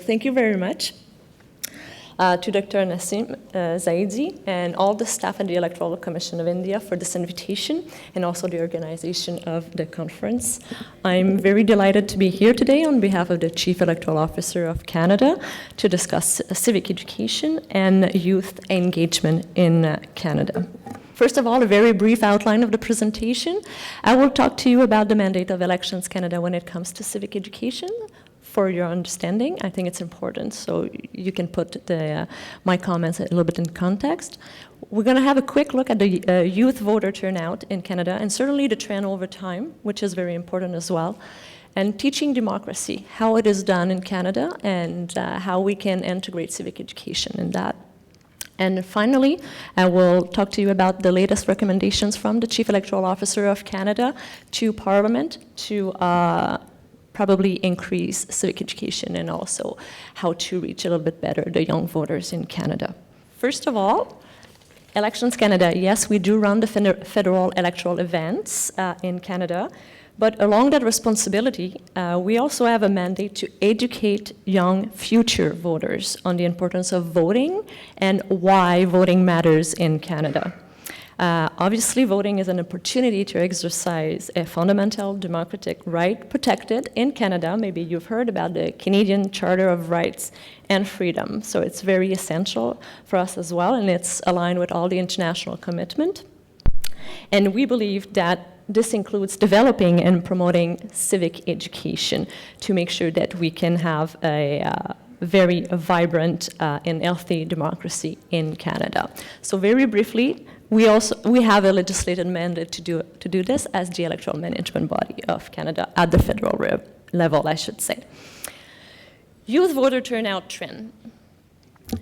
Thank you very much to Dr. Nassim Zaidi and all the staff at the Electoral Commission of India for this invitation and also the organization of the conference. I'm very delighted to be here today on behalf of the Chief Electoral Officer of Canada to discuss civic education and youth engagement in Canada. First of all, a very brief outline of the presentation. I will talk to you about the mandate of Elections Canada when it comes to civic education. For your understanding, I think it's important, so you can put my comments a little bit in context. We're going to have a quick look at the youth voter turnout in Canada, and certainly the trend over time, which is very important as well, and teaching democracy, how it is done in Canada, and how we can integrate civic education in that. And finally, I will talk to you about the latest recommendations from the Chief Electoral Officer of Canada to Parliament to probably increase civic education and also how to reach a little bit better the young voters in Canada. First of all, Elections Canada, yes, we do run the federal electoral events in Canada, but along that responsibility, we also have a mandate to educate young future voters on the importance of voting and why voting matters in Canada. Obviously, voting is an opportunity to exercise a fundamental democratic right protected in Canada. Maybe you've heard about the Canadian Charter of Rights and Freedom. So it's very essential for us as well, and it's aligned with all the international commitment. And we believe that this includes developing and promoting civic education to make sure that we can have a very vibrant and healthy democracy in Canada. So very briefly, we have a legislated mandate to do this as the electoral management body of Canada at the federal level, I should say. Youth voter turnout trend.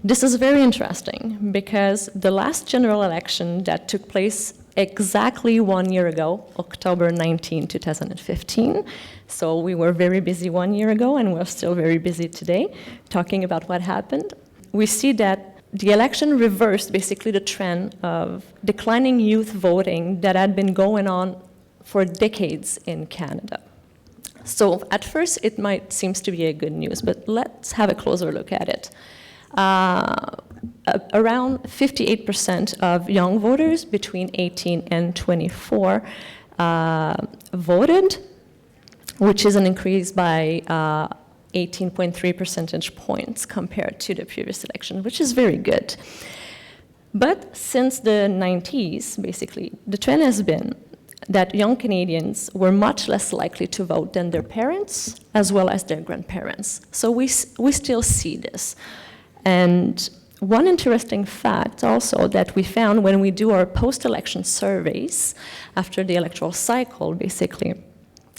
This is very interesting because the last general election that took place exactly 1 year ago, October 19, 2015. So we were very busy 1 year ago and we're still very busy today talking about what happened. We see that the election reversed basically the trend of declining youth voting that had been going on for decades in Canada. So at first it might seem to be a good news, but let's have a closer look at it. Around 58% of young voters between 18 and 24 voted, which is an increase by 18.3 percentage points compared to the previous election, which is very good. But since the 90s, basically, the trend has been that young Canadians were much less likely to vote than their parents as well as their grandparents. So we still see this. And one interesting fact also that we found when we do our post-election surveys after the electoral cycle, basically,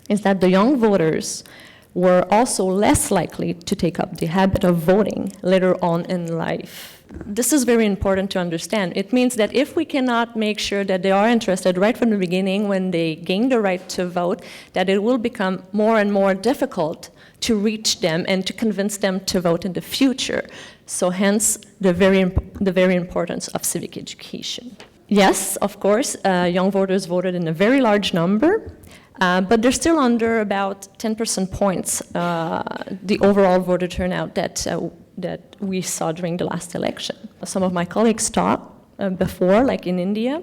is that the young voters were also less likely to take up the habit of voting later on in life. This is very important to understand. It means that if we cannot make sure that they are interested right from the beginning when they gain the right to vote, that it will become more and more difficult to reach them and to convince them to vote in the future. So hence the very importance of civic education. Yes, of course, young voters voted in a very large number, but they're still under about 10% points, the overall voter turnout that we saw during the last election. Some of my colleagues talked before, like in India,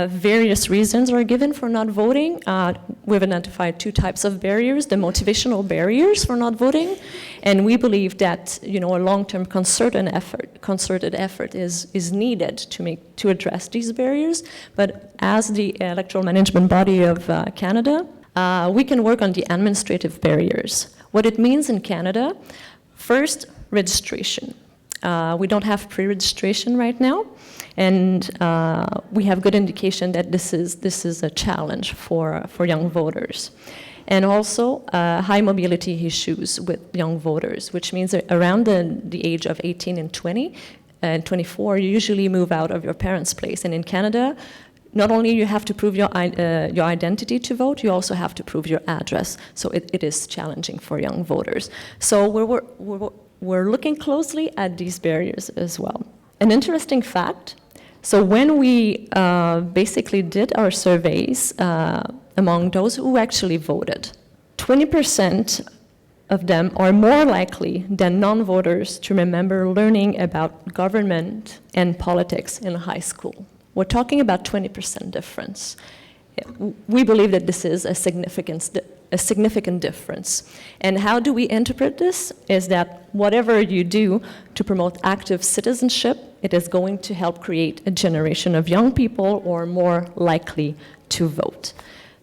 various reasons are given for not voting. We've identified two types of barriers, the motivational barriers for not voting, and we believe that a long-term concerted effort is needed to address these barriers. But as the electoral management body of Canada, we can work on the administrative barriers. What it means in Canada, first, registration. We don't have pre-registration right now, and we have good indication that this is a challenge for young voters. And also high mobility issues with young voters, which means that around the age of 18 and 20 and 24, you usually move out of your parents' place. And in Canada, not only you have to prove your identity to vote, you also have to prove your address. So it is challenging for young voters. So we're looking closely at these barriers as well. An interesting fact, so when we basically did our surveys among those who actually voted, 20% of them are more likely than non-voters to remember learning about government and politics in high school. We're talking about 20% difference. We believe that this is a significant difference. And how do we interpret this? Is that whatever you do to promote active citizenship, it is going to help create a generation of young people who are more likely to vote.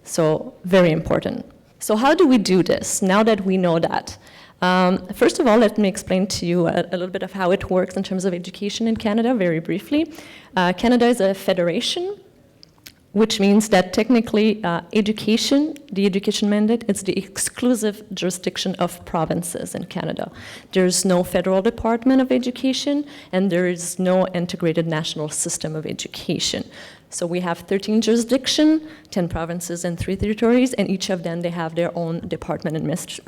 So, very important. So how do we do this, now that we know that? First of all, let me explain to you a little bit of how it works in terms of education in Canada, very briefly. Canada is a federation, which means that technically the education mandate, is the exclusive jurisdiction of provinces in Canada. There's no federal department of education, and there is no integrated national system of education. So we have 13 jurisdictions, 10 provinces and 3 territories, and each of them, they have their own department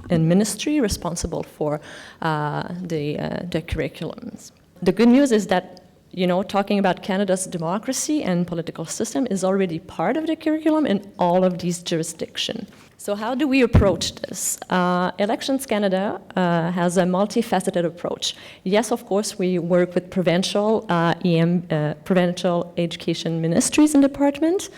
and ministry responsible for the curriculums. The good news is that, you know, talking about Canada's democracy and political system is already part of the curriculum in all of these jurisdictions. So how do we approach this? Elections Canada has a multifaceted approach. Yes, of course, we work with provincial provincial education ministries and departments,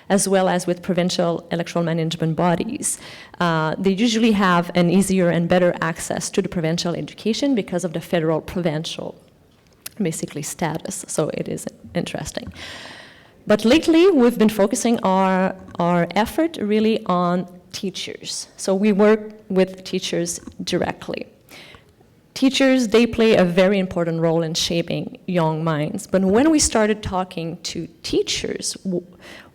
as well as with provincial electoral management bodies. They usually have an easier and better access to the provincial education because of the federal provincial basically status, so it is interesting. But lately, we've been focusing our effort really on teachers. So we work with teachers directly. Teachers, they play a very important role in shaping young minds. But when we started talking to teachers,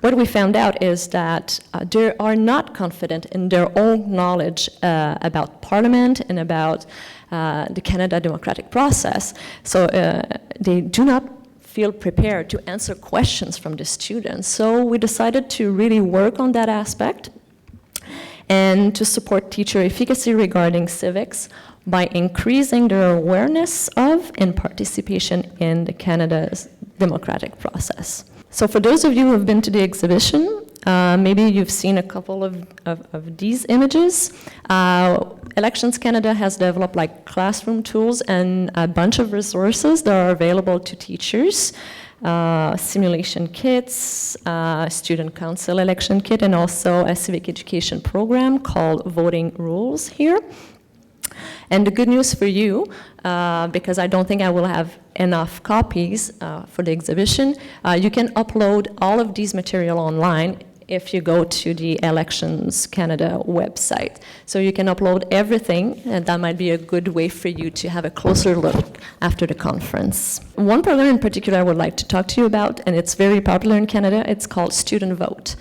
what we found out is that they are not confident in their own knowledge about Parliament and about the Canada democratic process. So they do not feel prepared to answer questions from the students. So we decided to really work on that aspect and to support teacher efficacy regarding civics by increasing their awareness of and participation in the Canada's democratic process. So for those of you who have been to the exhibition, maybe you've seen a couple of these images. Elections Canada has developed like classroom tools and a bunch of resources that are available to teachers. Simulation kits, student council election kit, and also a civic education program called Voting Rules here. And the good news for you, because I don't think I will have enough copies for the exhibition, you can upload all of these material online if you go to the Elections Canada website. So you can upload everything, and that might be a good way for you to have a closer look after the conference. One program in particular I would like to talk to you about, and it's very popular in Canada, it's called Student Vote.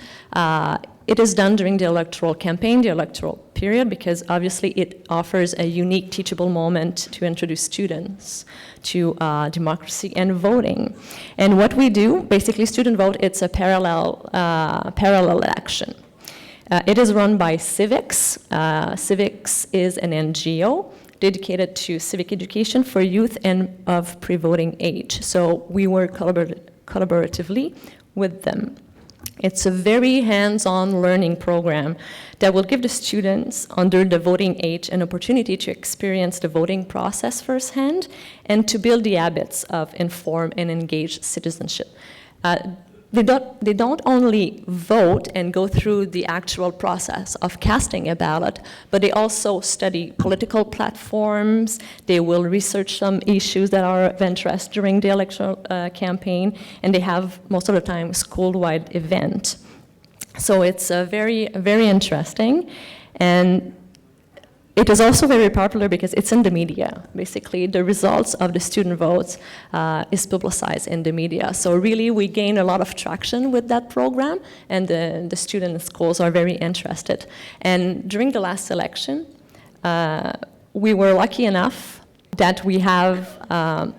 It is done during the electoral campaign, the electoral period, because obviously it offers a unique teachable moment to introduce students to democracy and voting. And what we do, basically Student Vote, it's a parallel action. It is run by Civics. Civics is an NGO dedicated to civic education for youth and of pre-voting age. So we work collaboratively with them. It's a very hands-on learning program that will give the students under the voting age an opportunity to experience the voting process firsthand and to build the habits of informed and engaged citizenship. They don't only vote and go through the actual process of casting a ballot, but they also study political platforms. They will research some issues that are of interest during the electoral campaign, and they have, most of the time, school-wide event. So it's very, very interesting. And it is also very popular because it's in the media. Basically, the results of the student votes is publicized in the media. So really, we gain a lot of traction with that program, and the student schools are very interested. And during the last election, we were lucky enough that we have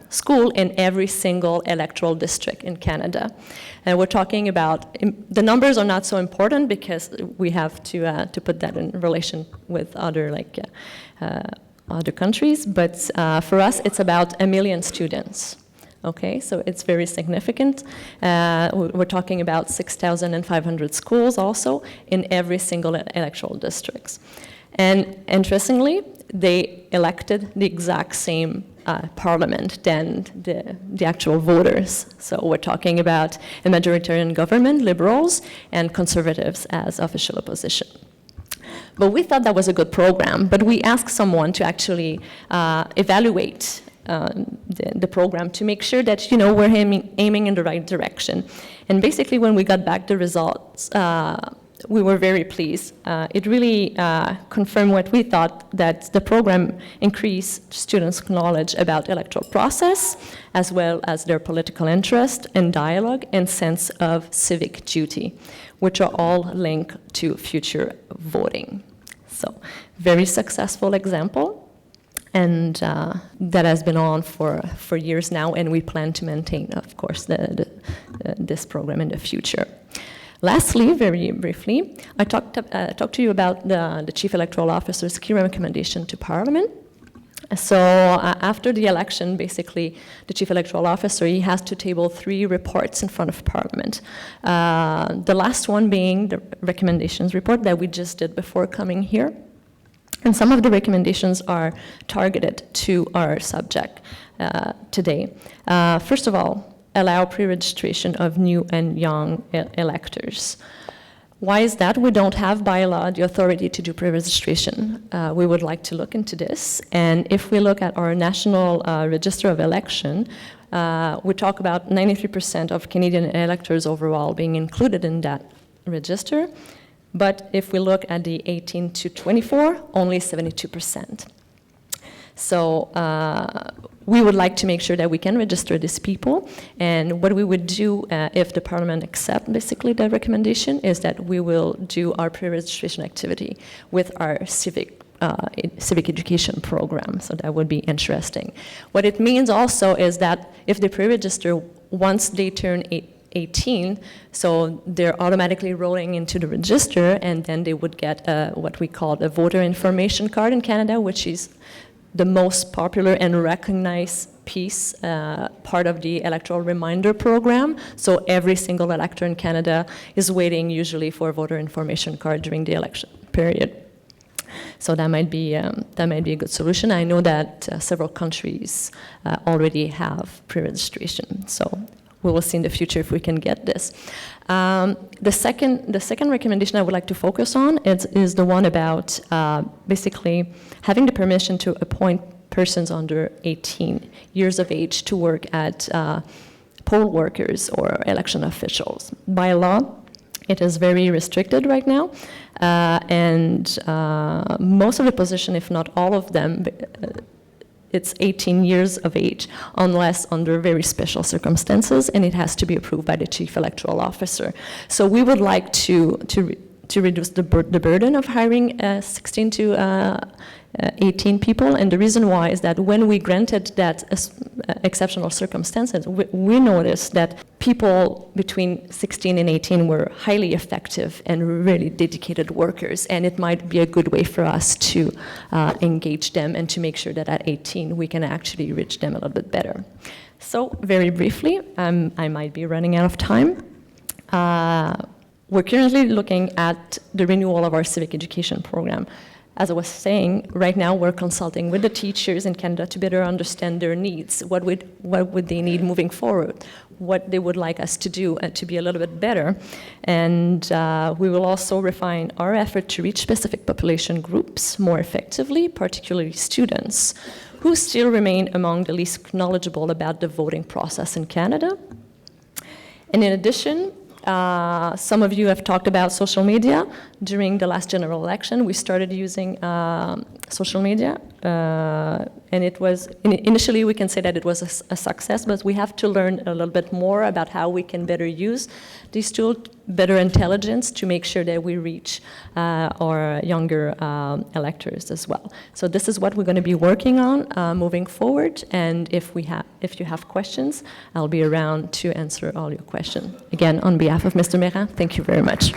school in every single electoral district in Canada. And we're talking about, the numbers are not so important because we have to put that in relation with other other countries, but for us it's about 1 million students. Okay, so it's very significant. We're talking about 6,500 schools also in every single electoral districts. And interestingly, they elected the exact same parliament than the actual voters. So we're talking about a majoritarian government, liberals, and conservatives as official opposition. But we thought that was a good program, but we asked someone to actually evaluate the program to make sure that, you know, we're aiming in the right direction. And basically when we got back the results, we were very pleased. It really confirmed what we thought, that the program increased students' knowledge about electoral process, as well as their political interest and dialogue and sense of civic duty, which are all linked to future voting. So, very successful example, and that has been on for years now, and we plan to maintain, of course, this program in the future. Lastly, very briefly, I talked to you about the Chief Electoral Officer's key recommendation to Parliament. So after the election, basically, the Chief Electoral Officer, he has to table 3 reports in front of Parliament. The last one being the recommendations report that we just did before coming here. And some of the recommendations are targeted to our subject today. First of all, allow pre-registration of new and young electors. Why is that? We don't have by law the authority to do pre-registration. We would like to look into this. And if we look at our National Register of Election, we talk about 93% of Canadian electors overall being included in that register. But if we look at the 18 to 24, only 72%. So we would like to make sure that we can register these people. And what we would do if the Parliament accepts basically the recommendation is that we will do our pre-registration activity with our civic education program. So that would be interesting. What it means also is that if they pre-register once they turn 18, so they're automatically rolling into the register, and then they would get what we call a voter information card in Canada, which is the most popular and recognized piece, part of the electoral reminder program. So every single elector in Canada is waiting usually for a voter information card during the election period. So that might be a good solution. I know that several countries already have pre-registration. So we will see in the future if we can get this. The second recommendation I would like to focus on is the one about basically having the permission to appoint persons under 18 years of age to work at poll workers or election officials. By law, it is very restricted right now, and most of the position, if not all of them, it's 18 years of age, unless under very special circumstances, and it has to be approved by the Chief Electoral Officer. So we would like to reduce the burden of hiring 16 to 18 people, and the reason why is that when we granted that exceptional circumstances, we noticed that people between 16 and 18 were highly effective and really dedicated workers, and it might be a good way for us to engage them and to make sure that at 18 we can actually reach them a little bit better. So very briefly, I might be running out of time. We're currently looking at the renewal of our civic education program. As I was saying, right now we're consulting with the teachers in Canada to better understand their needs. What would they need moving forward? What they would like us to do to be a little bit better. And we will also refine our effort to reach specific population groups more effectively, particularly students, who still remain among the least knowledgeable about the voting process in Canada. And in addition, some of you have talked about social media. During the last general election, we started using social media, and it was, initially we can say that it was a success, but we have to learn a little bit more about how we can better use these tools, better intelligence to make sure that we reach our younger electors as well. So this is what we're going to be working on moving forward, and if you have questions, I'll be around to answer all your questions. Again, on behalf of Mr. Méran, thank you very much.